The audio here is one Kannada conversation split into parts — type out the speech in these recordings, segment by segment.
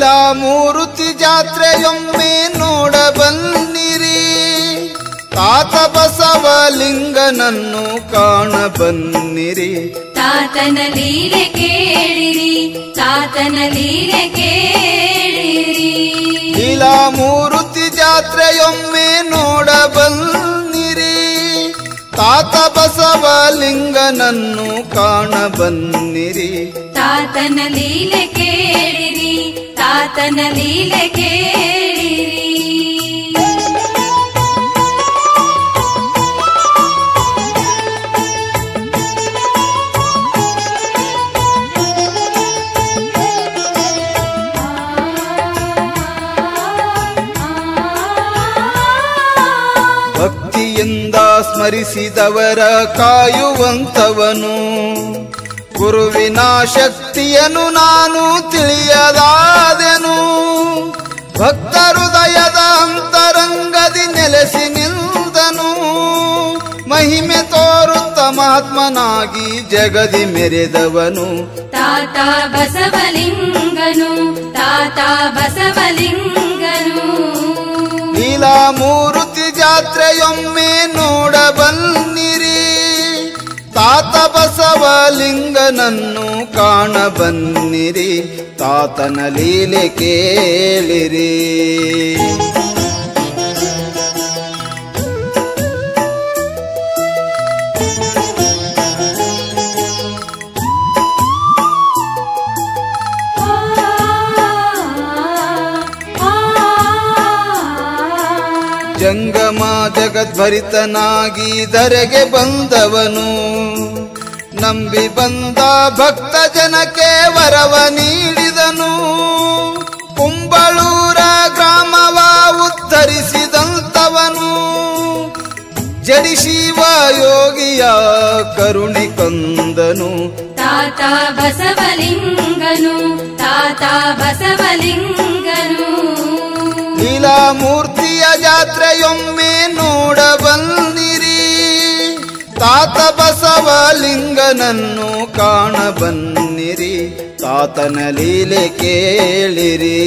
ಲೀಲಾಮೂರ್ತಿ ಜಾತ್ರೆಯೊಮ್ಮೆ ನೋಡಬನ್ನಿರಿ, ತಾತ ಬಸವಲಿಂಗನನ್ನು ಕಾಣಬನ್ನಿರಿ. ತಾತನ ಲೀಲೆ ಕೇಳಿರಿ, ತಾತನ ಲೀಲೆ ಕೇಳಿರಿ. ಲೀಲಾಮೂರ್ತಿ ಜಾತ್ರೆಯೊಮ್ಮೆ ನೋಡಬನ್ನಿರಿ, ತಾತ ಬಸವಲಿಂಗನನ್ನು ಕಾಣಬನ್ನಿರಿ. ತಾತನ ಲೀಲೆ ಕೇಳಿರಿ, ತಾತನ ಲೀಲೆ ಕೇಳಿರಿ. ಭಕ್ತಿಯಿಂದ ಸ್ಮರಿಸಿದವರ ಕಾಯುವಂತವನು, ಗುರುವಿನ ಶಕ್ತಿಯನ್ನು ನಾನು ತಿಳಿಯದಾದೆನು. ಭಕ್ತ ಹೃದಯದ ಅಂತರಂಗದಿ ನೆಲೆಸಿ ನಿಂದನು, ಮಹಿಮೆ ತೋರುತ್ತ ಮಹಾತ್ಮನಾಗಿ ಜಗದಿ ಮೆರೆದವನು. ತಾತ ಬಸವಲಿಂಗನು, ತಾತ ಬಸವಲಿಂಗನು. ಲೀಲಾಮೂರ್ತಿ ಜಾತ್ರೆಯೊಮ್ಮೆ ನೋಡಬನ್ನಿರಿ, ತಾತ ಬಸವಲಿಂಗನನ್ನು ಕಾಣಬನ್ನಿರಿ. ತಾತನ ಲೀಲೆ ಕೇಳಿರಿ. ಜಂಗಮ ಜಗದ್ಭರಿತನಾಗಿ ಧರೆಗೆ ಬಂದವನು, ನಂಬಿ ಬಂದ ಭಕ್ತ ಜನಕ್ಕೆ ವರವ ನೀಡಿದನು. ಕುಂಬಳೂರ ಗ್ರಾಮವ ಉದ್ಧರಿಸಿದಂತವನು, ಜಡಿ ಶಿವ ಯೋಗಿಯ ಕರುಣೆ ಕೊಂದನು. ತಾತ ಬಸವಲಿಂಗನು, ತಾತ ಬಸವಲಿಂಗನು. ಲೀಲಾಮೂರ್ತಿಯ ಜಾತ್ರೆಯೊಮ್ಮೆ ನೋಡಬನ್ನಿರಿ, ತಾತ ಬಸವಲಿಂಗನನ್ನು ಕಾಣಬನ್ನಿರಿ. ತಾತನ ಲೀಲೆ ಕೇಳಿರಿ.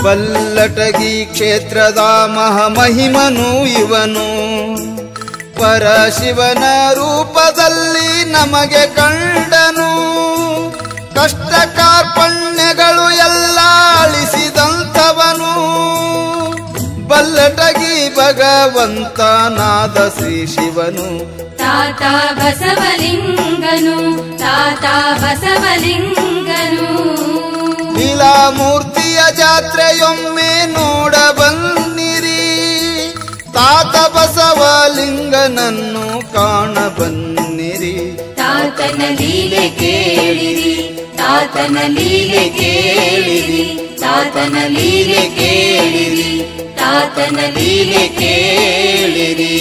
ಬಲ್ಲಟಗಿ ಕ್ಷೇತ್ರದ ಮಹಾಮಹಿಮನು ಇವನು, ಪರಶಿವನ ರೂಪದಲ್ಲಿ ನಮಗೆ ಕಂಡನು. ಕಷ್ಟ ಕಾರ್ಪಣ್ಯಗಳು ಎಲ್ಲ ಅಳಿಸಿದಂಥವನು, ಬಲ್ಲಟಗಿ ಭಗವಂತನಾದ ಶ್ರೀ ಶಿವನು. ತಾತ ಬಸವಲಿಂಗನು, ತಾತ ಬಸವಲಿಂಗನು. ಲೀಲಾಮೂರ್ತಿಯ ಜಾತ್ರೆಯೊಮ್ಮೆ ನೋಡಬನ್ನಿರಿ, ತಾತ ಬಸವಲಿಂಗನನ್ನು ಕಾಣಬನ್ನಿರಿ. ತಾತನ ಲೀಲೆ ಕೇಳಿರಿ, ತಾತನ ಲೀಲೆ ಕೇಳಿರಿ, ತಾತನ ಲೀಲೆ ಕೇಳಿರಿ, ತಾತನ ಲೀಲೆ ಕೇಳಿರಿ.